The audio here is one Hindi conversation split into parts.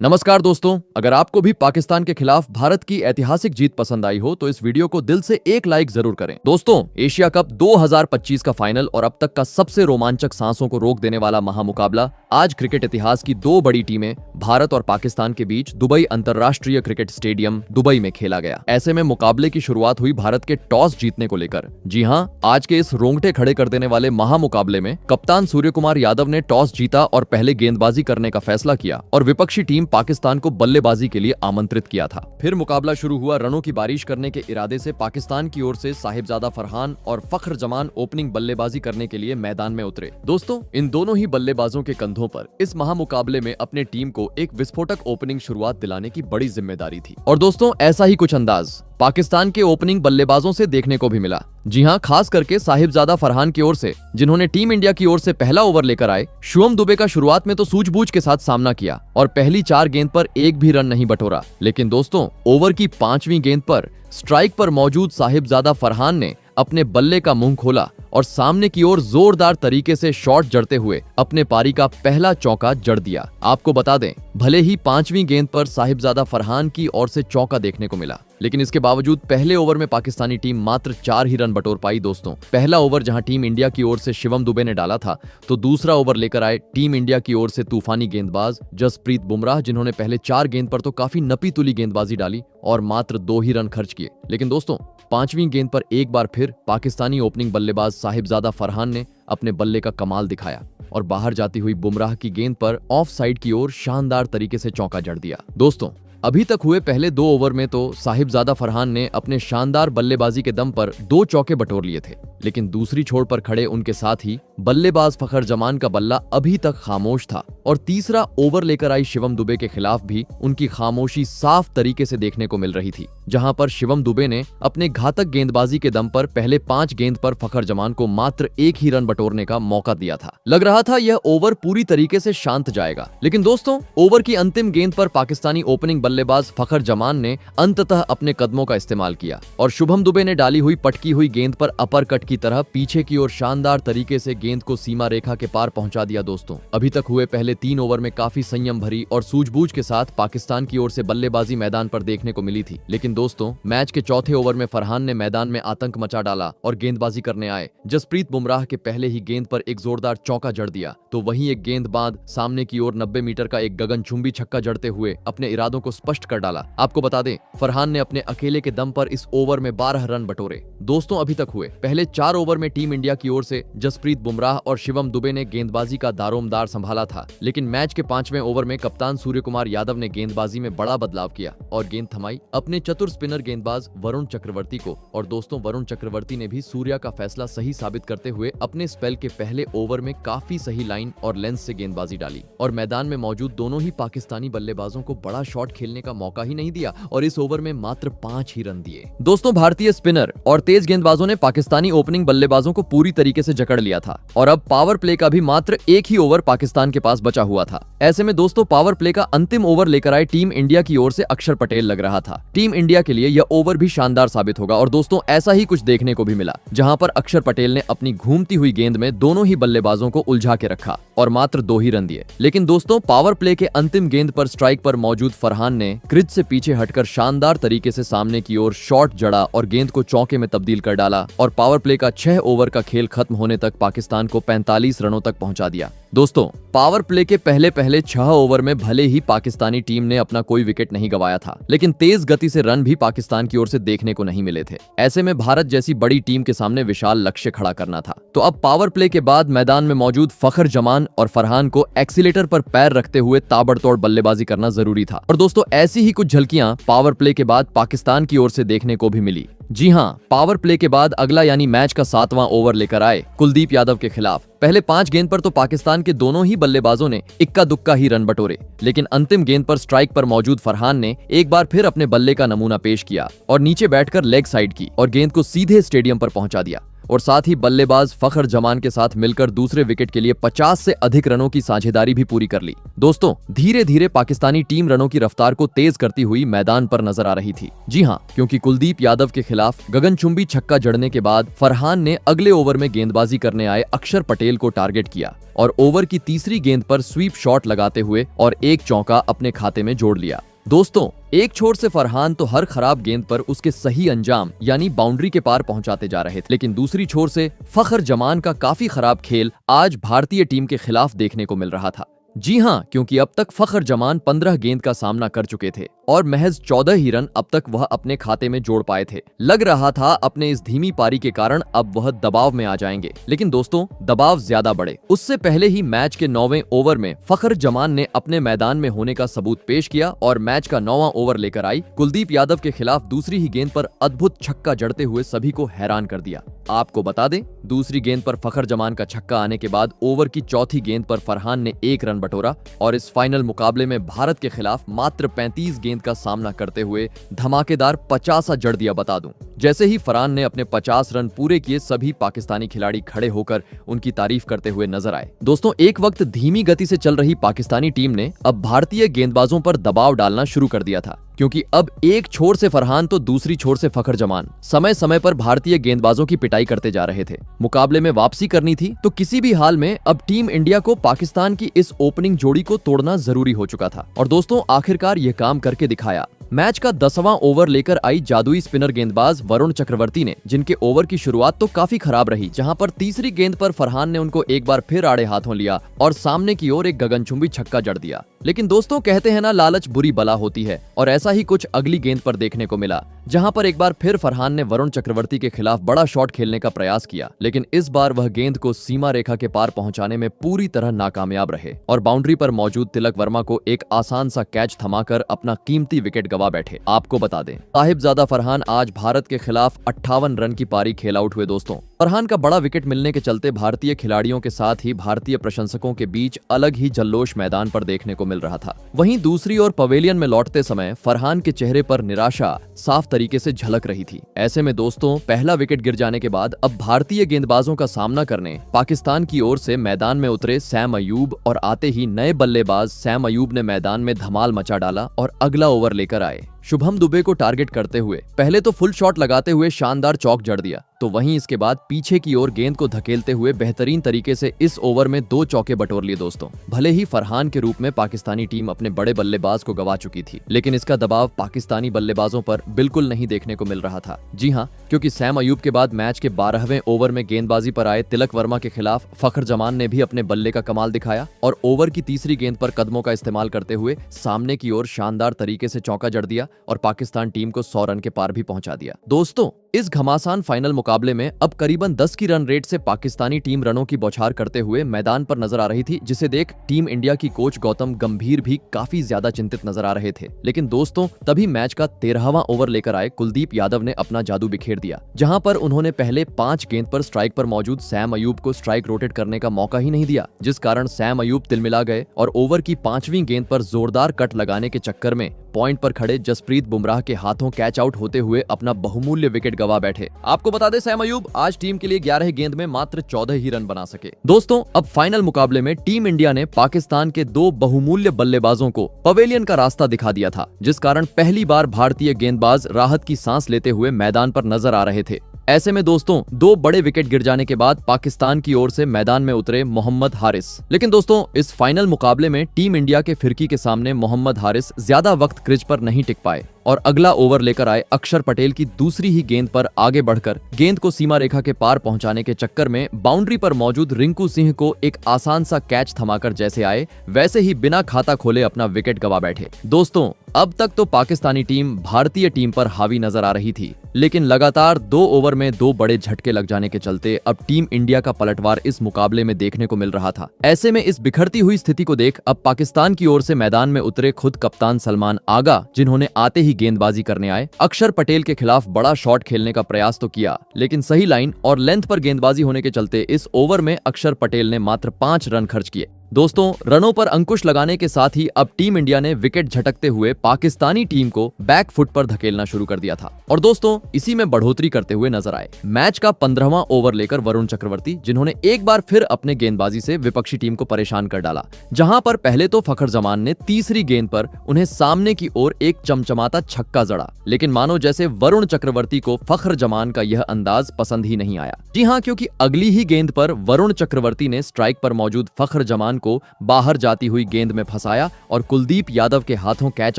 नमस्कार दोस्तों, अगर आपको भी पाकिस्तान के खिलाफ भारत की ऐतिहासिक जीत पसंद आई हो तो इस वीडियो को दिल से एक लाइक जरूर करें। दोस्तों, एशिया कप 2025 का फाइनल और अब तक का सबसे रोमांचक सांसों को रोक देने वाला महामुकाबला आज क्रिकेट इतिहास की दो बड़ी टीमें भारत और पाकिस्तान के बीच दुबई अंतरराष्ट्रीय क्रिकेट स्टेडियम दुबई में खेला गया। ऐसे में मुकाबले की शुरुआत हुई भारत के टॉस जीतने को लेकर। जी हां, आज के इस रोंगटे खड़े कर देने वाले महामुकाबले में कप्तान सूर्यकुमार यादव ने टॉस जीता और पहले गेंदबाजी करने का फैसला किया और विपक्षी टीम पाकिस्तान को बल्लेबाजी के लिए आमंत्रित किया था। फिर मुकाबला शुरू हुआ। रनों की बारिश करने के इरादे से पाकिस्तान की ओर से साहिबजादा फरहान और फख्र जमान ओपनिंग बल्लेबाजी करने के लिए मैदान में उतरे। दोस्तों, इन दोनों ही बल्लेबाजों के कंधों पर इस महामुकाबले में अपने टीम को एक विस्फोटक ओपनिंग शुरुआत दिलाने की बड़ी जिम्मेदारी थी। और दोस्तों, ऐसा ही कुछ अंदाज पाकिस्तान के ओपनिंग बल्लेबाजों से देखने को भी मिला। जी हां, खास करके साहिबजादा फरहान की ओर से, जिन्होंने टीम इंडिया की ओर से पहला ओवर लेकर आए। शिवम दुबे का शुरुआत में तो सूझबूझ के साथ सामना किया और पहली 4 गेंद पर एक भी रन नहीं बटोरा। लेकिन दोस्तों, ओवर की 5वीं गेंद पर स्ट्राइक पर मौजूद साहिबजादा फरहान ने अपने बल्ले का मुंह खोला और सामने की ओर जोरदार तरीके से शॉट जड़ते हुए अपने पारी का पहला चौका जड़ दिया। आपको बता दें, भले ही 5वीं गेंद पर साहिबजादा फरहान की ओर से चौका देखने को मिला, लेकिन इसके बावजूद पहले ओवर में पाकिस्तानी टीम मात्र 4 ही रन बटोर पाई। दोस्तों, पहला ओवर जहां टीम इंडिया की ओर से शिवम दुबे ने डाला था, तो दूसरा ओवर लेकर आए टीम इंडिया की ओर से तूफानी गेंदबाज जसप्रीत बुमराह, जिन्होंने पहले 4 गेंद पर तो काफी नपी तुली गेंदबाजी डाली और मात्र 2 ही रन खर्च किए। लेकिन दोस्तों, 5वीं गेंद पर एक बार फिर पाकिस्तानी ओपनिंग बल्लेबाज साहिबजादा फरहान ने अपने बल्ले का कमाल दिखाया और बाहर जाती हुई बुमराह की गेंद पर ऑफ साइड की ओर शानदार तरीके से चौका जड़ दिया। दोस्तों, अभी तक हुए पहले 2 ओवर में तो साहिबजादा फरहान ने अपने शानदार बल्लेबाजी के दम पर 2 चौके बटोर लिए थे, लेकिन दूसरी छोर पर खड़े उनके साथ ही बल्लेबाज फखर जमान का बल्ला अभी तक खामोश था और तीसरा ओवर लेकर आई शिवम दुबे के खिलाफ भी उनकी खामोशी साफ तरीके से देखने को मिल रही थी, जहां पर शिवम दुबे ने अपने घातक गेंदबाजी के दम पर पहले 5 गेंद पर फखर जमान को मात्र 1 ही रन बटोरने का मौका दिया था। लग रहा था यह ओवर पूरी तरीके से शांत जाएगा, लेकिन दोस्तों, ओवर की अंतिम गेंद पर पाकिस्तानी ओपनिंग बल्लेबाज फखर जमान ने अंततः अपने कदमों का इस्तेमाल किया और शुभम दुबे ने डाली हुई पटकी हुई गेंद पर अपर कट की तरह पीछे की ओर शानदार तरीके से गेंद को सीमा रेखा के पार पहुंचा दिया। दोस्तों, अभी तक हुए पहले 3 ओवर में काफी संयम भरी और सूझबूझ के साथ पाकिस्तान की ओर से बल्लेबाजी मैदान पर देखने को मिली थी, लेकिन दोस्तों, मैच के चौथे ओवर में फरहान ने मैदान में आतंक मचा डाला और गेंदबाजी करने आए जसप्रीत बुमराह के पहले ही गेंद पर एक जोरदार चौका जड़ दिया, तो वहीं एक गेंद बाद सामने की ओर 90 मीटर का एक गगनचुंबी छक्का जड़ते हुए अपने इरादों को स्पष्ट कर डाला। आपको बता दें, फरहान ने अपने अकेले के दम पर इस ओवर में 12 रन बटोरे। दोस्तों, अभी तक हुए पहले 4 ओवर में टीम इंडिया की ओर से जसप्रीत बुमराह और शिवम दुबे ने गेंदबाजी का दारोमदार संभाला था, लेकिन मैच के 5वें ओवर में कप्तान सूर्यकुमार यादव ने गेंदबाजी में बड़ा बदलाव किया और गेंद थमाई अपने चतुर स्पिनर गेंदबाज वरुण चक्रवर्ती को। और दोस्तों, वरुण चक्रवर्ती ने भी सूर्या का फैसला सही साबित करते हुए अपने स्पेल के पहले ओवर में काफी सही लाइन और लेंस से गेंदबाजी डाली और मैदान में मौजूद दोनों ही पाकिस्तानी बल्लेबाजों को बड़ा शॉट खेलने का मौका ही नहीं दिया और इस ओवर में मात्र 5 ही रन दिए। दोस्तों, भारतीय स्पिनर और तेज गेंदबाजों ने पाकिस्तानी ओपनिंग बल्लेबाजों को पूरी तरीके से जकड़ लिया था और अब पावर प्ले का भी मात्र एक ही ओवर पाकिस्तान के पास बचा हुआ था। ऐसे में दोस्तों, पावर प्ले का अंतिम ओवर लेकर आए टीम इंडिया की ओर से अक्षर पटेल लग रहा था। टीम इंडिया के लिए यह ओवर भी शानदार साबित होगा और दोस्तों, ऐसा ही कुछ देखने को भी मिला, जहां पर अक्षर पटेल ने अपनी घूमती हुई गेंद में दोनों ही बल्लेबाजों को उलझा के रखा और मात्र 2 ही रन दिए। लेकिन दोस्तों, पावर प्ले के अंतिम गेंद पर स्ट्राइक पर मौजूद फरहान ने क्रीज से पीछे हटकर शानदार तरीके से सामने की ओर शॉट जड़ा और गेंद को चौके में तब्दील कर डाला और पावर प्ले का 6 ओवर का खेल खत्म होने तक पाकिस्तान को 45 रनों तक पहुंचा दिया। दोस्तों, पावर प्ले के पहले 6 ओवर में भले ही पाकिस्तानी टीम ने अपना कोई विकेट नहीं गंवाया था, लेकिन तेज गति से रन भी पाकिस्तान की ओर से देखने को नहीं मिले थे। ऐसे में भारत जैसी बड़ी टीम के सामने विशाल लक्ष्य खड़ा करना था। तो अब पावर प्ले के बाद मैदान में मौजूद फखर जमान और फरहान को एक्सीलेटर पर पैर रखते हुए ताबड़तोड़ बल्लेबाजी करना जरूरी था। और दोस्तों, ऐसी ही कुछ झलकियां पावर प्ले के बाद पाकिस्तान की ओर से देखने को भी मिली। जी हां, पावर प्ले के बाद अगला यानी मैच का 7वां ओवर लेकर आए कुलदीप यादव के खिलाफ। पहले 5 गेंद पर तो पाकिस्तान के दोनों ही बल्लेबाजों ने इक्का दुक्का ही रन बटोरे, लेकिन अंतिम गेंद पर स्ट्राइक पर मौजूद फरहान ने एक बार फिर अपने बल्ले का नमूना पेश किया और नीचे बैठकर लेग साइड की और गेंद को सीधे स्टेडियम पर पहुंचा दिया। और साथ ही बल्लेबाज फखर जमान के साथ मिलकर दूसरे विकेट के लिए 50 से अधिक रनों की साझेदारी भी पूरी कर ली। दोस्तों, धीरे धीरे पाकिस्तानी टीम रनों की रफ्तार को तेज करती हुई मैदान पर नजर आ रही थी। जी हाँ, क्योंकि कुलदीप यादव के खिलाफ गगनचुंबी छक्का जड़ने के बाद फरहान ने अगले ओवर में गेंदबाजी करने आए अक्षर पटेल को टारगेट किया और ओवर की तीसरी गेंद पर स्वीप शॉट लगाते हुए और एक चौका अपने खाते में जोड़ लिया। दोस्तों, एक छोर से फरहान तो हर खराब गेंद पर उसके सही अंजाम यानी बाउंड्री के पार पहुंचाते जा रहे थे, लेकिन दूसरी छोर से फखर जमान का काफी खराब खेल आज भारतीय टीम के खिलाफ देखने को मिल रहा था। जी हाँ, क्योंकि अब तक फखर जमान 15 गेंद का सामना कर चुके थे और महज 14 ही रन अब तक वह अपने खाते में जोड़ पाए थे। लग रहा था अपने इस धीमी पारी के कारण अब वह दबाव में आ जाएंगे, लेकिन दोस्तों, दबाव ज्यादा बढ़े उससे पहले ही मैच के 9वें ओवर में फखर जमान ने अपने मैदान में होने का सबूत पेश किया और मैच का 9वां ओवर लेकर आई कुलदीप यादव के खिलाफ दूसरी ही गेंद पर अद्भुत छक्का जड़ते हुए सभी को हैरान कर दिया। आपको बता दें, दूसरी गेंद पर फखर जमान का छक्का आने के बाद ओवर की चौथी गेंद पर फरहान ने 1 रन बटोरा और इस फाइनल मुकाबले में भारत के खिलाफ मात्र 35 गेंद का सामना करते हुए धमाकेदार 50 जड़ दिया। बता दूं, जैसे ही फरहान ने अपने 50 रन पूरे किए, सभी पाकिस्तानी खिलाड़ी खड़े होकर उनकी तारीफ करते हुए नजर आए। दोस्तों, एक वक्त धीमी गति से चल रही पाकिस्तानी टीम ने अब भारतीय गेंदबाजों पर दबाव डालना शुरू कर दिया था, क्योंकि अब एक छोर से फरहान तो दूसरी छोर से फखर जमान समय समय पर भारतीय गेंदबाजों की पिटाई करते जा रहे थे। मुकाबले में वापसी करनी थी तो किसी भी हाल में अब टीम इंडिया को पाकिस्तान की इस ओपनिंग जोड़ी को तोड़ना जरूरी हो चुका था और दोस्तों, आखिरकार ये काम करके दिखाया। मैच का 10वां ओवर लेकर आई जादुई स्पिनर गेंदबाज वरुण चक्रवर्ती ने, जिनके ओवर की शुरुआत तो काफी खराब रही, जहां पर तीसरी गेंद पर फरहान ने उनको एक बार फिर आड़े हाथों लिया और सामने की ओर एक गगनचुंबी छक्का जड़ दिया। लेकिन दोस्तों, कहते हैं ना, लालच बुरी बला होती है और ऐसा ही कुछ अगली गेंद पर देखने को मिला, जहां पर एक बार फिर फरहान ने वरुण चक्रवर्ती के खिलाफ बड़ा शॉट खेलने का प्रयास किया, लेकिन इस बार वह गेंद को सीमा रेखा के पार पहुंचाने में पूरी तरह नाकामयाब रहे और बाउंड्री पर मौजूद तिलक वर्मा को एक आसान सा कैच थमाकर अपना कीमती विकेट गवा बैठे। आपको बता दें, साहिबजादा फरहान आज भारत के खिलाफ 58 रन की पारी खेल आउट हुए। दोस्तों, फरहान का बड़ा विकेट मिलने के चलते भारतीय खिलाड़ियों के साथ ही भारतीय प्रशंसकों के बीच अलग ही जल्लोष मैदान पर देखने को मिल रहा था। वहीं दूसरी ओर पवेलियन में लौटते समय फरहान के चेहरे पर निराशा साफ तरीके से झलक रही थी। ऐसे में दोस्तों, पहला विकेट गिर जाने के बाद अब भारतीय गेंदबाजों का सामना करने पाकिस्तान की ओर से मैदान में उतरे सैम अयूब और आते ही नए बल्लेबाज सैम अयूब ने मैदान में धमाल मचा डाला और अगला ओवर लेकर आए। शुभम दुबे को टारगेट करते हुए पहले तो फुल शॉट लगाते हुए शानदार चौक जड़ दिया, तो वहीं इसके बाद पीछे की ओर गेंद को धकेलते हुए बेहतरीन तरीके से इस ओवर में 2 चौके बटोर लिए। दोस्तों, भले ही फरहान के रूप में पाकिस्तानी टीम अपने बड़े बल्लेबाज को गवा चुकी थी, लेकिन इसका दबाव पाकिस्तानी बल्लेबाजों पर बिल्कुल नहीं देखने को मिल रहा था। जी हाँ, क्योंकि सैम अयूब के बाद मैच के 12वें ओवर में गेंदबाजी पर आए तिलक वर्मा के खिलाफ फखर जमान ने भी अपने बल्ले का कमाल दिखाया और ओवर की तीसरी गेंद पर कदमों का इस्तेमाल करते हुए सामने की ओर शानदार तरीके से चौका जड़ दिया और पाकिस्तान टीम को 100 रन के पार भी पहुंचा दिया। दोस्तों, इस घमासान फाइनल मुकाबले में अब करीबन 10 की रन रेट से पाकिस्तानी टीम रनों की बौछार करते हुए मैदान पर नजर आ रही थी, जिसे देख टीम इंडिया की कोच गौतम गंभीर भी काफी ज्यादा चिंतित नजर आ रहे थे। लेकिन दोस्तों, तभी मैच का 13वां ओवर लेकर आए कुलदीप यादव ने अपना जादू बिखेर दिया, जहां पर उन्होंने पहले 5 गेंद पर स्ट्राइक पर मौजूद सैम अयूब को स्ट्राइक रोटेट करने का मौका ही नहीं दिया, जिस कारण सैम अयूब तिलमिला गए और ओवर की 5वीं गेंद पर जोरदार कट लगाने के चक्कर में पॉइंट पर खड़े जसप्रीत बुमराह के हाथों कैच आउट होते हुए अपना बहुमूल्य विकेट गवा बैठे। आपको बता दें, सैम अयूब आज टीम के लिए 11 गेंद में मात्र 14 ही रन बना सके। दोस्तों, अब फाइनल मुकाबले में टीम इंडिया ने पाकिस्तान के 2 बहुमूल्य बल्लेबाजों को पवेलियन का रास्ता दिखा दिया था, जिस कारण पहली बार भारतीय गेंदबाज राहत की सांस लेते हुए मैदान पर नजर आ रहे थे। ऐसे में दोस्तों, 2 बड़े विकेट गिर जाने के बाद पाकिस्तान की ओर से मैदान में उतरे मोहम्मद हारिस। लेकिन दोस्तों, इस फाइनल मुकाबले में टीम इंडिया के फिरकी के सामने मोहम्मद हारिस ज्यादा वक्त क्रीज पर नहीं टिक पाए और अगला ओवर लेकर आए अक्षर पटेल की दूसरी ही गेंद पर आगे बढ़कर गेंद को सीमा रेखा के पार पहुंचाने के चक्कर में बाउंड्री पर मौजूद रिंकू सिंह को एक आसान सा कैच थमाकर जैसे आए वैसे ही बिना खाता खोले अपना विकेट गवा बैठे। दोस्तों, अब तक तो पाकिस्तानी टीम भारतीय टीम पर हावी नजर आ रही थी, लेकिन लगातार 2 ओवर में 2 बड़े झटके लग जाने के चलते अब टीम इंडिया का पलटवार इस मुकाबले में देखने को मिल रहा था। ऐसे में इस बिखरती हुई स्थिति को देख अब पाकिस्तान की ओर से मैदान में उतरे खुद कप्तान सलमान आगा, जिन्होंने आते ही गेंदबाजी करने आए अक्षर पटेल के खिलाफ बड़ा शॉट खेलने का प्रयास तो किया, लेकिन सही लाइन और लेंथ पर गेंदबाजी होने के चलते इस ओवर में अक्षर पटेल ने मात्र 5 रन खर्च किए। दोस्तों, रनों पर अंकुश लगाने के साथ ही अब टीम इंडिया ने विकेट झटकते हुए पाकिस्तानी टीम को बैक फुट पर धकेलना शुरू कर दिया था और दोस्तों इसी में बढ़ोतरी करते हुए नजर आए। मैच का 15वां ओवर लेकर वरुण चक्रवर्ती, जिन्होंने एक बार फिर अपने गेंदबाजी से विपक्षी टीम को परेशान कर डाला, जहां पर पहले तो फखर जमान ने तीसरी गेंद पर उन्हें सामने की ओर एक चमचमाता छक्का जड़ा, लेकिन मानो जैसे वरुण चक्रवर्ती को फखर जमान का यह अंदाज पसंद ही नहीं आया। जी हां, क्योंकि अगली ही गेंद पर वरुण चक्रवर्ती ने स्ट्राइक पर मौजूद फखर जमान को बाहर जाती हुई गेंद में फंसाया और कुलदीप यादव के हाथों कैच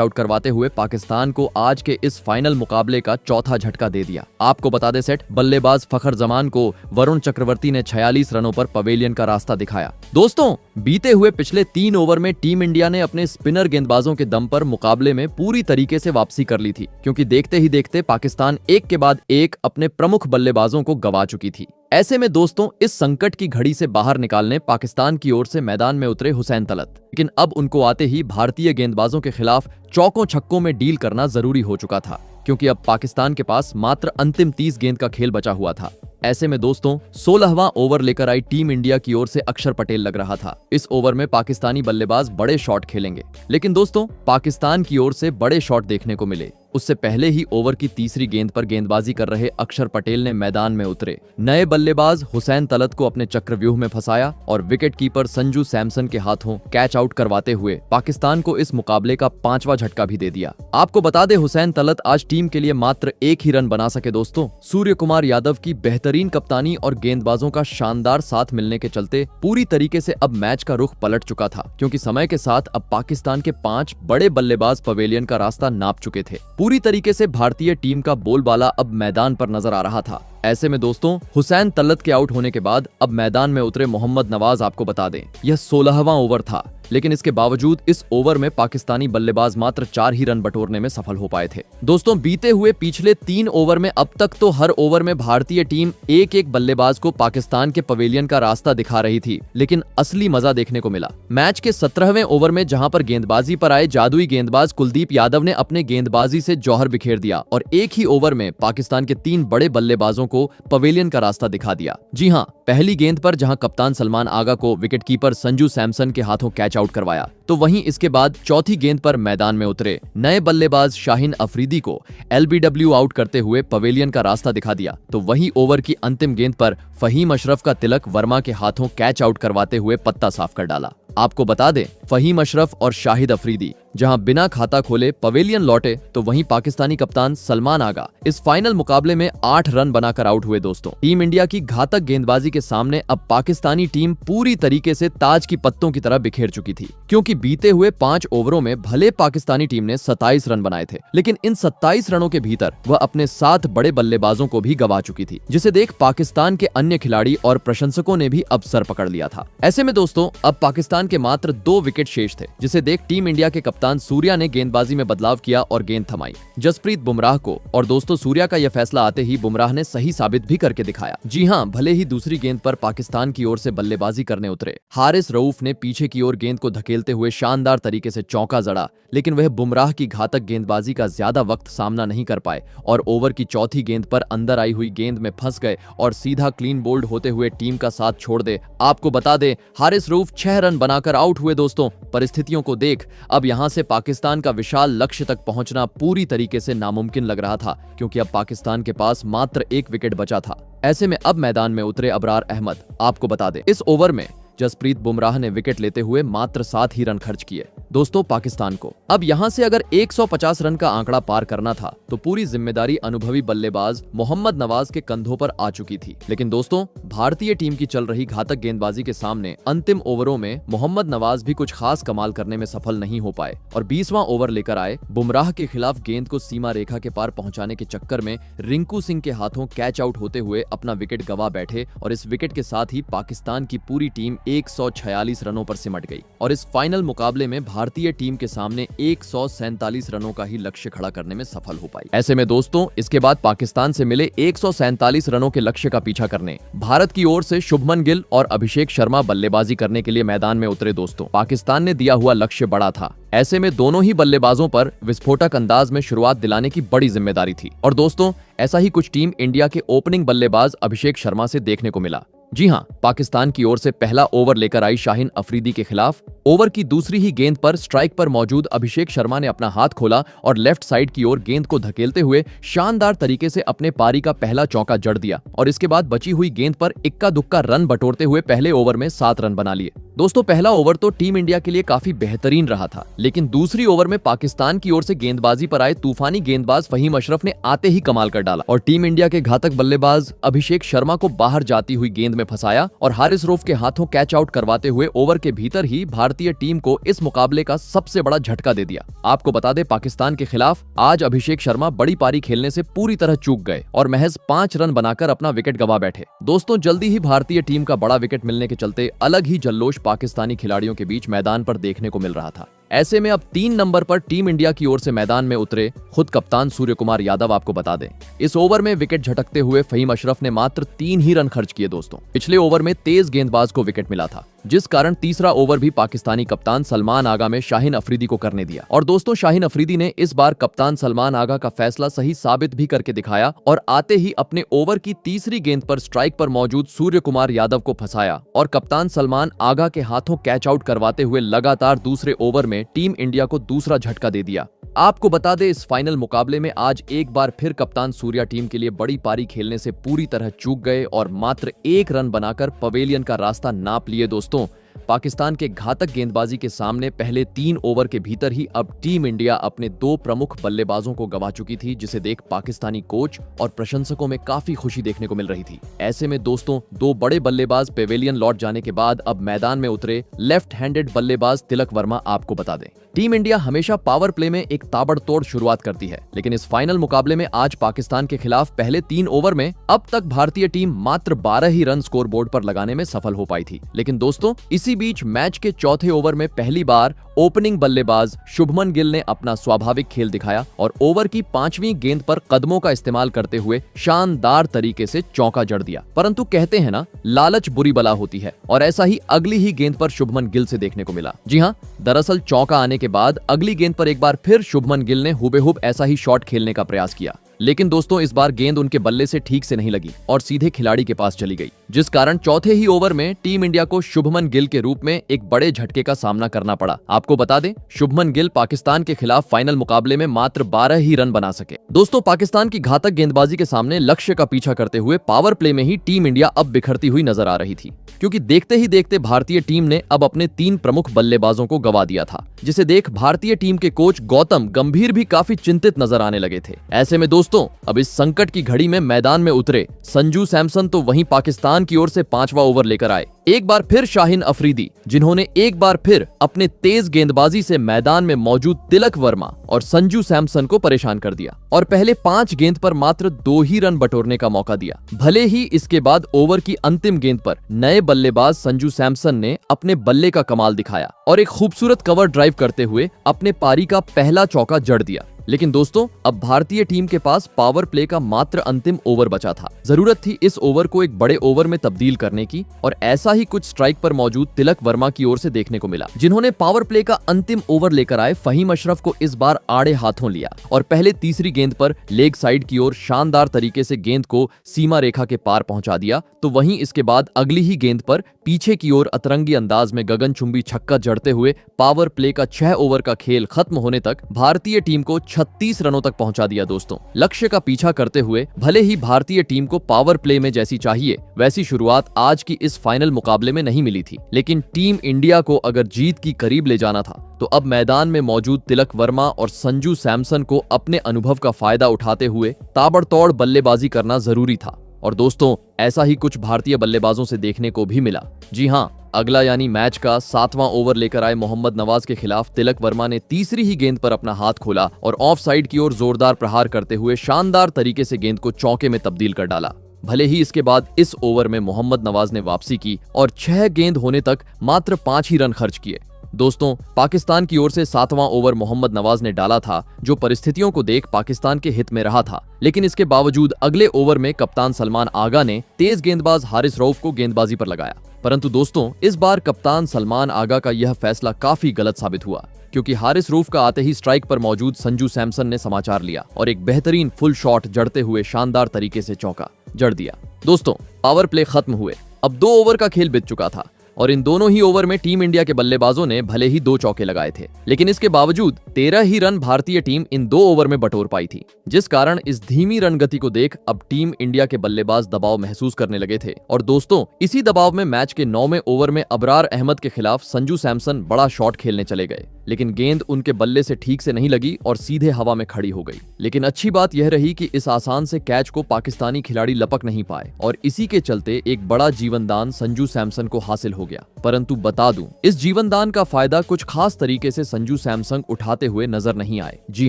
आउट करवाते हुए पाकिस्तान को आज के इस फाइनल मुकाबले का चौथा झटका दे दिया। आपको बता दें, सेट बल्लेबाज फखर जमान को वरुण चक्रवर्ती ने 46 रनों पर पवेलियन का रास्ता दिखाया। दोस्तों, बीते हुए पिछले 3 ओवर में टीम इंडिया ने अपने स्पिनर गेंदबाजों के दम पर मुकाबले में पूरी तरीके से वापसी कर ली थी, क्योंकि देखते ही देखते पाकिस्तान एक के बाद एक अपने प्रमुख बल्लेबाजों को गंवा चुकी थी। ऐसे में दोस्तों, इस संकट की घड़ी से बाहर निकालने पाकिस्तान की ओर से मैदान में उतरे हुसैन तलत, लेकिन अब उनको आते ही भारतीय गेंदबाजों के खिलाफ चौकों छक्कों में डील करना जरूरी हो चुका था, क्योंकि अब पाकिस्तान के पास मात्र अंतिम 30 गेंद का खेल बचा हुआ था। ऐसे में दोस्तों 16वां ओवर लेकर आई टीम इंडिया की ओर से अक्षर पटेल लग रहा था। इस ओवर में पाकिस्तानी बल्लेबाज बड़े शॉट खेलेंगे, लेकिन दोस्तों पाकिस्तान की ओर से बड़े शॉट देखने को मिले। उससे पहले ही ओवर की तीसरी गेंद पर गेंदबाजी कर रहे अक्षर पटेल ने मैदान में उतरे नए बल्लेबाज हुसैन तलत को अपने चक्रव्यूह में फंसाया और विकेट कीपर संजू सैमसन के हाथों कैच आउट करवाते हुए पाकिस्तान को इस मुकाबले का 5वां झटका भी दे दिया। आपको बता दें, हुसैन तलत आज टीम के लिए मात्र एक ही रन बना सके। दोस्तों, सूर्य कुमार यादव की बेहतरीन कप्तानी और गेंदबाजों का शानदार साथ मिलने के चलते पूरी तरीके से अब मैच का रुख पलट चुका था, क्योंकि समय के साथ अब पाकिस्तान के 5 बड़े बल्लेबाज पवेलियन का रास्ता नाप चुके थे। पूरी तरीके से भारतीय टीम का बोलबाला अब मैदान पर नजर आ रहा था। ऐसे में दोस्तों हुसैन तलत के आउट होने के बाद अब मैदान में उतरे मोहम्मद नवाज। आपको बता दें, यह 16वां ओवर था, लेकिन इसके बावजूद इस ओवर में पाकिस्तानी बल्लेबाज मात्र 4 ही रन बटोरने में सफल हो पाए थे। दोस्तों, बीते हुए पिछले 3 ओवर में अब तक तो हर ओवर में भारतीय टीम एक एक बल्लेबाज को पाकिस्तान के पवेलियन का रास्ता दिखा रही थी, लेकिन असली मजा देखने को मिला मैच के 17वें ओवर में, जहां पर गेंदबाजी पर आए जादुई गेंदबाज कुलदीप यादव ने अपने गेंदबाजी से जौहर बिखेर दिया और एक ही ओवर में पाकिस्तान के 3 बड़े बल्लेबाजों को पवेलियन का रास्ता दिखा दिया। जी हां, पहली गेंद पर जहां कप्तान सलमान आगा को विकेटकीपर संजू सैमसन के हाथों कैच आउट करवाया, तो वहीं इसके बाद चौथी गेंद पर मैदान में उतरे नए बल्लेबाज शाहीन अफरीदी को एलबीडब्ल्यू आउट करते हुए पवेलियन का रास्ता दिखा दिया। तो वहीं ओवर की अंतिम गेंद पर फहीम अशरफ का तिलक वर्मा के हाथों कैच आउट करवाते हुए पत्ता साफ कर डाला। आपको बता दें, फहीम अशरफ और शाहिद अफरीदी जहां बिना खाता खोले पवेलियन लौटे, तो वहीं पाकिस्तानी कप्तान सलमान आगा इस फाइनल मुकाबले में 8 रन बनाकर आउट हुए। दोस्तों, टीम इंडिया की घातक गेंदबाजी के सामने अब पाकिस्तानी टीम पूरी तरीके से ताज की पत्तों की तरह बिखेर चुकी थी, क्योंकि बीते हुए 5 ओवरों में भले पाकिस्तानी टीम ने 27 रन बनाए थे, लेकिन इन 27 रनों के भीतर वह अपने 7 बड़े बल्लेबाजों को भी गंवा चुकी थी, जिसे देख पाकिस्तान के अन्य खिलाड़ी और प्रशंसकों ने भी अब सर पकड़ लिया था। ऐसे में दोस्तों अब पाकिस्तान के मात्र 2 विकेट शेष थे, जिसे देख टीम इंडिया के कप्तान सूर्या ने गेंदबाजी में बदलाव किया और गेंद थमाई जसप्रीत बुमराह को, और दोस्तों सूर्या का यह फैसला आते ही बुमराह ने सही साबित भी करके दिखाया। जी हां, भले ही दूसरी गेंद पर पाकिस्तान की ओर से बल्लेबाजी करने उतरे हारिस रऊफ ने पीछे की ओर गेंद को धकेलते हुए शानदार तरीके से चौका जड़ा, लेकिन वह बुमराह की घातक गेंदबाजी का ज्यादा वक्त सामना नहीं कर पाए और ओवर की चौथी गेंद पर अंदर आई हुई गेंद में फंस गए और सीधा क्लीन बोल्ड होते हुए टीम का साथ छोड़ दे। आपको बता दें, हारिस रऊफ 6 रन बनाकर आउट हुए। दोस्तों, परिस्थितियों को देख अब यहां से पाकिस्तान का विशाल लक्ष्य तक पहुंचना पूरी तरीके से नामुमकिन लग रहा था, क्योंकि अब पाकिस्तान के पास मात्र 1 विकेट बचा था। ऐसे में अब मैदान में उतरे अबरार अहमद। आपको बता दें, इस ओवर में जसप्रीत बुमराह ने विकेट लेते हुए मात्र 7 ही रन खर्च किए। दोस्तों, पाकिस्तान को अब यहां से अगर 150 रन का आंकड़ा पार करना था, तो पूरी जिम्मेदारी अनुभवी बल्लेबाज मोहम्मद नवाज के कंधों पर आ चुकी थी। लेकिन दोस्तों, भारतीय टीम की चल रही घातक गेंदबाजी के सामने अंतिम ओवरों में मोहम्मद नवाज भी कुछ खास कमाल करने में सफल नहीं हो पाए और 20वां ओवर लेकर आए बुमराह के खिलाफ गेंद को सीमा रेखा के पार पहुंचाने के चक्कर में रिंकू सिंह के हाथों कैच आउट होते हुए अपना विकेट गंवा बैठे और इस विकेट के साथ ही पाकिस्तान की पूरी टीम 146 रनों पर सिमट गई और इस फाइनल मुकाबले में भारतीय टीम के सामने 147 रनों का ही लक्ष्य खड़ा करने में सफल हो पाई। ऐसे में दोस्तों, इसके बाद पाकिस्तान से मिले 147 रनों के लक्ष्य का पीछा करने भारत की ओर से शुभमन गिल और अभिषेक शर्मा बल्लेबाजी करने के लिए मैदान में उतरे। दोस्तों, पाकिस्तान ने दिया हुआ लक्ष्य बड़ा था। ऐसे में दोनों ही बल्लेबाजों पर विस्फोटक अंदाज में शुरुआत दिलाने की बड़ी जिम्मेदारी थी और दोस्तों, ऐसा ही कुछ टीम इंडिया के ओपनिंग बल्लेबाज अभिषेक शर्मा से देखने को मिला। जी हाँ, पाकिस्तान की ओर से पहला ओवर लेकर आई शाहीन अफरीदी के खिलाफ। ओवर की दूसरी ही गेंद पर स्ट्राइक पर मौजूद अभिषेक शर्मा ने अपना हाथ खोला और लेफ्ट साइड की ओर गेंद को धकेलते हुए शानदार तरीके से अपने पारी का पहला चौका जड़ दिया और इसके बाद बची हुई गेंद पर इक्का दुक्का रन बटोरते हुए पहले ओवर में 7 रन बना लिए। दोस्तों, पहला ओवर तो टीम इंडिया के लिए काफी बेहतरीन रहा था, लेकिन दूसरी ओवर में पाकिस्तान की ओर से गेंदबाजी पर आए तूफानी गेंदबाज फहीम अशरफ ने आते ही कमाल कर डाला और टीम इंडिया के घातक बल्लेबाज अभिषेक शर्मा को बाहर जाती हुई गेंद में फंसाया और हारिस रऊफ के हाथों कैच आउट करवाते हुए ओवर के भीतर ही भारतीय टीम को इस मुकाबले का सबसे बड़ा झटका दे दिया। आपको बता दें, पाकिस्तान के खिलाफ आज अभिषेक शर्मा बड़ी पारी खेलने से पूरी तरह चूक गए और महज 5 रन बनाकर अपना विकेट गंवा बैठे। दोस्तों, जल्दी ही भारतीय टीम का बड़ा विकेट मिलने के चलते अलग ही जल्लोष पाकिस्तानी खिलाड़ियों के बीच मैदान पर देखने को मिल रहा था। ऐसे में अब 3 नंबर पर टीम इंडिया की ओर से मैदान में उतरे खुद कप्तान सूर्य कुमार यादव। आपको बता दें, इस ओवर में विकेट झटकते हुए फहीम अशरफ ने मात्र 3 ही रन खर्च किए। दोस्तों, पिछले ओवर में तेज गेंदबाज को विकेट मिला था, जिस कारण तीसरा ओवर भी पाकिस्तानी कप्तान सलमान आगा में शाहीन अफरीदी को करने दिया। और दोस्तों, शाहीन अफरीदी ने इस बार कप्तान सलमान आगा का फैसला सही साबित भी करके दिखाया और आते ही अपने ओवर की तीसरी गेंद पर स्ट्राइक पर मौजूद सूर्य कुमार यादव को फंसाया और कप्तान सलमान आगा के हाथों कैच आउट करवाते हुए लगातार दूसरे ओवर में टीम इंडिया को दूसरा झटका दे दिया। आपको बता दें, इस फाइनल मुकाबले में आज एक बार फिर कप्तान सूर्या टीम के लिए बड़ी पारी खेलने से पूरी तरह चूक गए और मात्र 1 रन बनाकर पवेलियन का रास्ता नाप लिए। दोस्तों, पाकिस्तान के घातक गेंदबाजी के सामने पहले 3 ओवर के भीतर ही अब टीम इंडिया अपने 2 प्रमुख बल्लेबाजों को गंवा चुकी थी, जिसे देख पाकिस्तानी कोच और प्रशंसकों में काफी खुशी देखने को मिल रही थी। ऐसे में दोस्तों, 2 बड़े बल्लेबाज पेवेलियन लौट जाने के बाद अब मैदान में उतरे लेफ्ट हैंडेड बल्लेबाज तिलक वर्मा। आपको बता दें, टीम इंडिया हमेशा पावर प्ले में एक ताबड़तोड़ शुरुआत करती है, लेकिन इस फाइनल मुकाबले में आज पाकिस्तान के खिलाफ पहले 3 ओवर में अब तक भारतीय टीम मात्र 12 ही रन स्कोर बोर्ड पर लगाने में सफल हो पाई थी। लेकिन दोस्तों, इसी बीच मैच के चौथे ओवर में पहली बार ओपनिंग बल्लेबाज शुभमन गिल ने अपना स्वाभाविक खेल दिखाया और ओवर की 5वीं गेंद पर कदमों का इस्तेमाल करते हुए शानदार तरीके से चौका जड़ दिया। परंतु कहते हैं ना, लालच बुरी बला होती है और ऐसा ही अगली ही गेंद पर शुभमन गिल से देखने को मिला। जी हां, दरअसल चौका आने के बाद अगली गेंद पर एक बार फिर शुभमन गिल ने हुबेहुब ऐसा ही शॉट खेलने का प्रयास किया, लेकिन दोस्तों इस बार गेंद उनके बल्ले से ठीक से नहीं लगी और सीधे खिलाड़ी के पास चली गई, जिस कारण चौथे ही ओवर में टीम इंडिया को शुभमन गिल के रूप में एक बड़े झटके का सामना करना पड़ा। आपको बता दें, शुभमन गिल पाकिस्तान के खिलाफ फाइनल मुकाबले में मात्र 12 ही रन बना सके। दोस्तों, पाकिस्तान की घातक गेंदबाजी के सामने लक्ष्य का पीछा करते हुए पावर प्ले में ही टीम इंडिया अब बिखरती हुई नजर आ रही थी, क्योंकि देखते ही देखते भारतीय टीम ने अब अपने 3 प्रमुख बल्लेबाजों को गंवा दिया था, जिसे देख भारतीय टीम के कोच गौतम गंभीर भी काफी चिंतित नजर आने लगे थे। ऐसे में दोस्तों, अब इस संकट की घड़ी में मैदान में उतरे संजू सैमसन तो वहीं पाकिस्तान की ओर से 5वां ओवर लेकर आए। एक बार फिर शाहीन अफरीदी, जिन्होंने एक बार फिर अपने तेज गेंदबाजी से मैदान में मौजूद तिलक वर्मा और संजू सैमसन को परेशान कर दिया और पहले 5 गेंद पर मात्र 2 ही रन बटोरने का मौका दिया। भले ही इसके बाद ओवर की अंतिम गेंद पर नए बल्लेबाज संजू सैमसन ने अपने बल्ले का कमाल दिखाया और एक खूबसूरत कवर ड्राइव करते हुए अपने पारी का पहला चौका जड़ दिया। लेकिन दोस्तों, अब भारतीय टीम के पास पावर प्ले का मात्र अंतिम ओवर बचा था। जरूरत थी इस ओवर को एक बड़े ओवर में तब्दील करने की और ऐसा ही कुछ स्ट्राइक पर मौजूद तिलक वर्मा की ओर से देखने को मिला, जिन्होंने पावर प्ले का अंतिम ओवर लेकर आए फहीम अशरफ को इस बार आड़े हाथों लिया और पहले तीसरी गेंद पर लेग साइड की ओर शानदार तरीके से गेंद को सीमा रेखा के पार पहुंचा दिया। तो वहीं इसके बाद अगली ही गेंद पर पीछे की ओर अतरंगी अंदाज में गगनचुंबी छक्का जड़ते हुए पावर प्ले का 6 ओवर का खेल खत्म होने तक भारतीय टीम को 36 रनों तक पहुंचा दिया। दोस्तों, लक्ष्य का पीछा करते हुए भले ही भारतीय टीम को पावर प्ले में जैसी चाहिए वैसी शुरुआत आज की इस फाइनल मुकाबले में नहीं मिली थी, लेकिन टीम इंडिया को अगर जीत की करीब ले जाना था तो अब मैदान में मौजूद तिलक वर्मा और संजू सैमसन को अपने अनुभव का फायदा उठाते हुए ताबड़तोड़ बल्लेबाजी करना जरूरी था। और दोस्तों, ऐसा ही कुछ भारतीय बल्लेबाजों से देखने को भी मिला। जी हां, अगला यानी मैच का 7वां ओवर लेकर आए मोहम्मद नवाज के खिलाफ तिलक वर्मा ने तीसरी ही गेंद पर अपना हाथ खोला और ऑफ साइड की ओर जोरदार प्रहार करते हुए शानदार तरीके से गेंद को चौके में तब्दील कर डाला। भले ही इसके बाद इस ओवर में मोहम्मद नवाज ने वापसी की और 6 गेंद होने तक मात्र 5 ही रन खर्च किए। दोस्तों, पाकिस्तान की ओर से 7वां ओवर मोहम्मद नवाज ने डाला था, जो परिस्थितियों को देख पाकिस्तान के हित में रहा था, लेकिन इसके बावजूद अगले ओवर में कप्तान सलमान आगा ने तेज गेंदबाज हारिस रऊफ को गेंदबाजी पर लगाया। परंतु दोस्तों, इस बार कप्तान सलमान आगा का यह फैसला काफी गलत साबित हुआ, क्योंकि हारिस रऊफ का आते ही स्ट्राइक पर मौजूद संजू सैमसन ने समाचार लिया और एक बेहतरीन फुल शॉट जड़ते हुए शानदार तरीके से चौका जड़ दिया। दोस्तों, पावर प्ले खत्म हुए अब 2 ओवर का खेल बीत चुका था और इन दोनों ही ओवर में टीम इंडिया के बल्लेबाजों ने भले ही 2 चौके लगाए थे, लेकिन इसके बावजूद 13 ही रन भारतीय टीम इन 2 ओवर में बटोर पाई थी, जिस कारण इस धीमी रन गति को देख अब टीम इंडिया के बल्लेबाज दबाव महसूस करने लगे थे। और दोस्तों, इसी दबाव में मैच के 9वें ओवर में अबरार अहमद के खिलाफ संजू सैमसन बड़ा शॉट खेलने चले गए, लेकिन गेंद उनके बल्ले से ठीक से नहीं लगी और सीधे हवा में खड़ी हो गई। लेकिन अच्छी बात यह रही कि इस आसान से कैच को पाकिस्तानी खिलाड़ी लपक नहीं पाए और इसी के चलते एक बड़ा जीवनदान संजू सैमसन को हासिल हो गया। परंतु बता दूं, इस जीवनदान का फायदा कुछ खास तरीके से संजू सैमसन उठाते हुए नजर नहीं आए। जी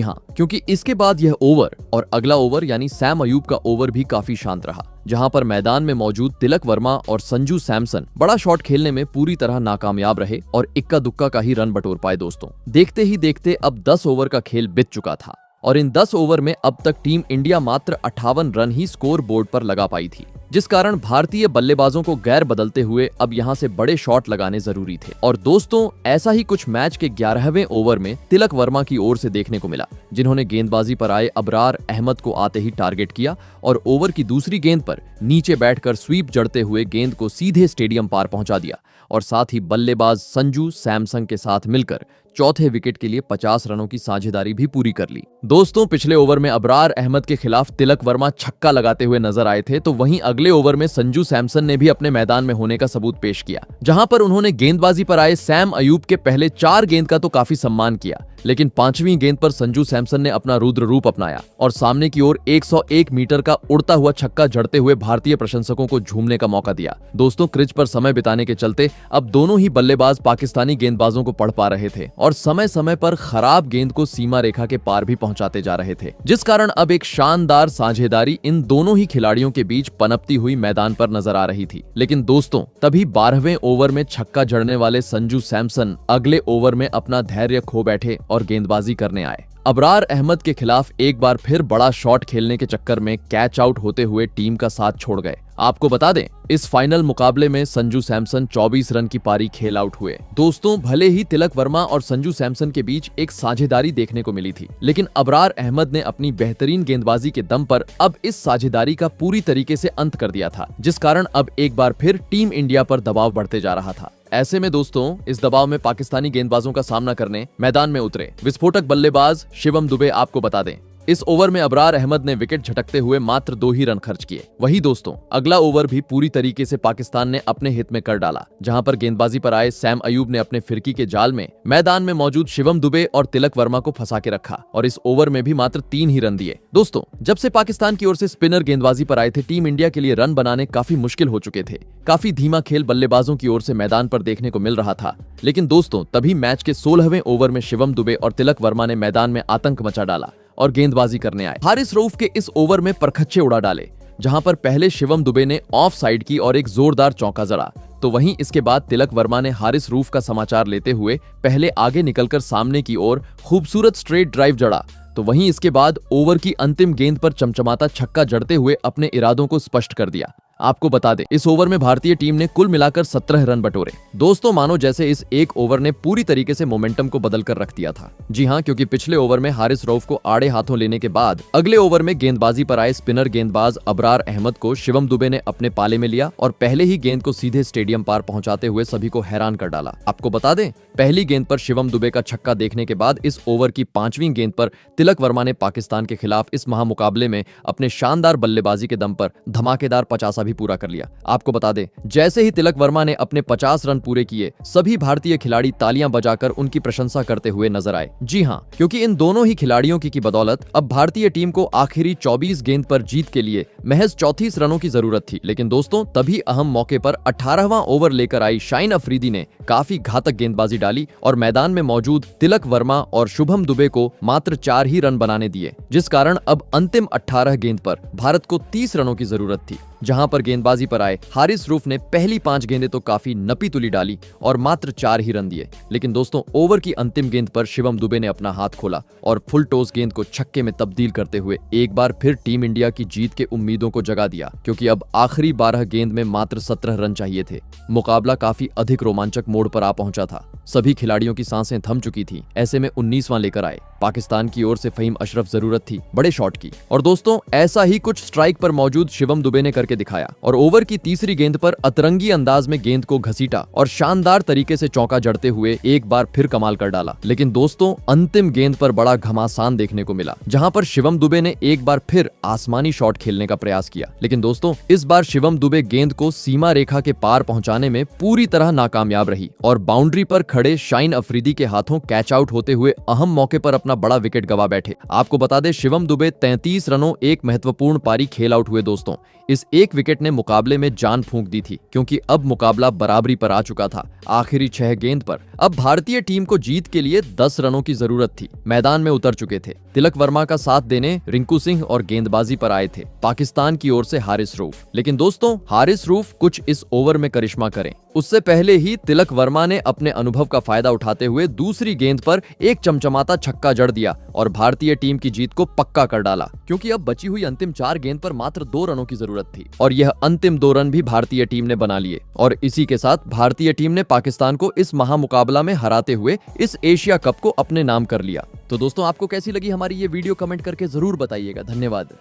हां, क्योंकि इसके बाद यह ओवर और अगला ओवर यानी सैम अयूब का ओवर भी काफी शांत रहा, जहां पर मैदान में मौजूद तिलक वर्मा और संजू सैमसन बड़ा शॉट खेलने में पूरी तरह नाकामयाब रहे और इक्का दुक्का का ही रन बटोर पाए। दोस्तों, देखते ही देखते अब 10 ओवर का खेल बीत चुका था और इन 10 ओवर में अब तक टीम इंडिया मात्र 58 रन ही स्कोर बोर्ड पर लगा पाई थी, जिस कारण भारतीय बल्लेबाजों को गैर बदलते हुए अब यहां से बड़े शॉट लगाने जरूरी थे। और दोस्तों, ऐसा ही कुछ मैच के 11वें ओवर में तिलक वर्मा की ओर से देखने को मिला, जिन्होंने गेंदबाजी पर आए अबरार अहमद को आते ही टारगेट किया और ओवर की दूसरी गेंद पर नीचे बैठकर स्वीप जड़ते हुए गेंद को सीधे स्टेडियम पार पहुंचा दिया और साथ ही बल्लेबाज संजू सैमसन के साथ मिलकर चौथे विकेट के लिए 50 रनों की साझेदारी भी पूरी कर ली। दोस्तों, पिछले ओवर में अबरार अहमद के खिलाफ तिलक वर्मा छक्का लगाते हुए नजर आए थे, तो वहीं अगले ओवर में संजू सैमसन ने भी अपने मैदान में होने का सबूत पेश किया, जहां पर उन्होंने गेंदबाजी पर आए सैम अयूब के पहले 4 गेंद का तो काफी सम्मान किया, लेकिन 5वीं गेंद पर संजू सैमसन ने अपना रुद्र रूप अपनाया और सामने की ओर 101 मीटर का उड़ता हुआ छक्का जड़ते हुए भारतीय प्रशंसकों को झूमने का मौका दिया। दोस्तों, क्रिच पर समय बिताने के चलते अब दोनों ही बल्लेबाज पाकिस्तानी गेंदबाजों को पढ़ पा रहे थे और समय समय पर खराब गेंद को सीमा रेखा के पार भी पहुंचाते जा रहे थे, जिस कारण अब एक शानदार साझेदारी इन दोनों ही खिलाड़ियों के बीच पनपती हुई मैदान पर नजर आ रही थी। लेकिन दोस्तों, तभी 12वें ओवर में छक्का जड़ने वाले संजू सैमसन अगले ओवर में अपना धैर्य खो बैठे और गेंदबाजी करने आए। अबरार अहमद के खिलाफ एक बार फिर बड़ा शॉट खेलने के चक्कर में कैच आउट होते हुए टीम का साथ छोड़ गए। आपको बता दें, इस फाइनल मुकाबले में संजू सैमसन 24 रन की पारी खेल आउट हुए। दोस्तों, भले ही तिलक वर्मा और संजू सैमसन के बीच एक साझेदारी देखने को मिली थी, लेकिन अबरार अहमद ने अपनी बेहतरीन गेंदबाजी के दम पर अब इस साझेदारी का पूरी तरीके से अंत कर दिया था, जिस कारण अब एक बार फिर टीम इंडिया पर दबाव बढ़ते जा रहा था। ऐसे में दोस्तों, इस दबाव में पाकिस्तानी गेंदबाजों का सामना करने मैदान में उतरे विस्फोटक बल्लेबाज शिवम दुबे। आपको बता दें, इस ओवर में अबरार अहमद ने विकेट झटकते हुए मात्र 2 ही रन खर्च किए। वही दोस्तों, अगला ओवर भी पूरी तरीके से पाकिस्तान ने अपने हित में कर डाला, जहां पर गेंदबाजी पर आए सैम अयूब ने अपने फिरकी के जाल में मैदान में मौजूद शिवम दुबे और तिलक वर्मा को फंसा के रखा और इस ओवर में भी मात्र 3 ही रन दिए। दोस्तों, जब से पाकिस्तान की ओर से स्पिनर गेंदबाजी पर आए थे, टीम इंडिया के लिए रन बनाने काफी मुश्किल हो चुके थे। काफी धीमा खेल बल्लेबाजों की ओर से मैदान पर देखने को मिल रहा था। लेकिन दोस्तों, तभी मैच के 16वें ओवर में शिवम दुबे और तिलक वर्मा ने मैदान में आतंक मचा डाला और गेंदबाजी करने आए। हारिस रऊफ के इस ओवर में परखच्चे उड़ा डाले, जहां पर पहले शिवम दुबे ने ऑफ साइड की और एक जोरदार चौका जड़ा, तो वहीं इसके बाद तिलक वर्मा ने हारिस रऊफ का समाचार लेते हुए पहले आगे निकलकर सामने की ओर खूबसूरत स्ट्रेट ड्राइव जड़ा, तो वहीं इसके बाद ओवर की अंतिम गेंद पर चमचमाता छक्का जड़ते हुए अपने इरादों को स्पष्ट कर दिया। आपको बता दें, इस ओवर में भारतीय टीम ने कुल मिलाकर 17 रन बटोरे। दोस्तों, मानो जैसे इस एक ओवर ने पूरी तरीके से मोमेंटम को बदल कर रख दिया था। जी हां, क्योंकि पिछले ओवर में हारिस रऊफ को आड़े हाथों लेने के बाद अगले ओवर में गेंदबाजी पर आए स्पिनर गेंदबाज अबरार अहमद को शिवम दुबे ने अपने पाले में लिया और पहले ही गेंद को सीधे स्टेडियम पार पहुंचाते हुए सभी को हैरान कर डाला। आपको बता दें, पहली गेंद पर शिवम दुबे का छक्का देखने के बाद इस ओवर की 5वीं गेंद पर तिलक वर्मा ने पाकिस्तान के खिलाफ इस महामुकाबले में अपने शानदार बल्लेबाजी के दम पर धमाकेदार 50 भी पूरा कर लिया। आपको बता दें, जैसे ही तिलक वर्मा ने अपने 50 रन पूरे किए, सभी भारतीय खिलाड़ी तालियां बजाकर उनकी प्रशंसा करते हुए नजर आए। जी हां, क्योंकि इन दोनों ही खिलाड़ियों की बदौलत अब भारतीय टीम को आखिरी 24 गेंद पर जीत के लिए महज 34 रनों की जरूरत थी। लेकिन दोस्तों, तभी अहम मौके पर 18वां ओवर लेकर आई शाहीन अफरीदी ने काफी घातक गेंदबाजी डाली और मैदान में मौजूद तिलक वर्मा और शुभम दुबे को मात्र 4 ही रन बनाने दिए, जिस कारण अब अंतिम 18 गेंद पर भारत को 30 रनों की जरूरत थी। जहां पर गेंदबाजी पर आए हारिस रऊफ ने पहली 5 गेंदें तो काफी नपी तुली डाली और मात्र 4 ही रन दिए। लेकिन दोस्तों, ओवर की अंतिम गेंद पर शिवम दुबे ने अपना हाथ खोला और फुल टॉस गेंद को छक्के में तब्दील करते हुए एक बार फिर टीम इंडिया की जीत के उम्मीदों को जगा दिया, क्योंकि अब आखिरी 12 गेंद में मात्र 17 रन चाहिए थे। मुकाबला काफी अधिक रोमांचक मोड़ पर आ पहुंचा था। सभी खिलाड़ियों की सांसें थम चुकी थी। ऐसे में 19वां लेकर आए पाकिस्तान की ओर से फहीम अशरफ जरूरत थी बड़े शॉट की, और दोस्तों, ऐसा ही कुछ स्ट्राइक पर मौजूद शिवम दुबे ने करके के दिखाया और ओवर की तीसरी गेंद पर अतरंगी अंदाज में गेंद को घसीटा और शानदार तरीके से चौका जड़ते हुए एक बार फिर कमाल कर डाला। लेकिन दोस्तों, अंतिम गेंद पर बड़ा घमासान देखने को मिला, जहां पर शिवम दुबे ने एक बार फिर आसमानी शॉट खेलने का प्रयास किया। लेकिन दोस्तों, इस बार शिवम दुबे गेंद को सीमा रेखा के पार पहुंचाने में पूरी तरह नाकामयाब रही और बाउंड्री पर खड़े शाहीन अफरीदी के हाथों कैच आउट होते हुए अहम मौके पर अपना बड़ा विकेट गवा बैठे। आपको बता दें, शिवम दुबे 33 रनों एक महत्वपूर्ण पारी खेल आउट हुए। दोस्तों, इस एक विकेट ने मुकाबले में जान फूंक दी थी, क्योंकि अब मुकाबला बराबरी पर आ चुका था। आखिरी 6 गेंद पर अब भारतीय टीम को जीत के लिए 10 रनों की जरूरत थी। मैदान में उतर चुके थे। तिलक वर्मा का साथ देने रिंकू सिंह और गेंदबाजी पर आए थे पाकिस्तान की ओर से हारिस रऊफ। लेकिन दोस्तों, हारिस रऊफ कुछ इस ओवर में करिश्मा करें उससे पहले ही तिलक वर्मा ने अपने अनुभव का फायदा उठाते हुए दूसरी गेंद पर एक चमचमाता छक्का जड़ दिया और भारतीय टीम की जीत को पक्का कर डाला, क्योंकि अब बची हुई अंतिम 4 गेंद पर मात्र 2 रनों की जरूरत थी और यह अंतिम 2 रन भी भारतीय टीम ने बना लिए और इसी के साथ भारतीय टीम ने पाकिस्तान को इस महामुकाबला में हराते हुए इस एशिया कप को अपने नाम कर लिया। तो दोस्तों, आपको कैसी लगी हमारी ये वीडियो कमेंट करके जरूर बताइएगा। धन्यवाद।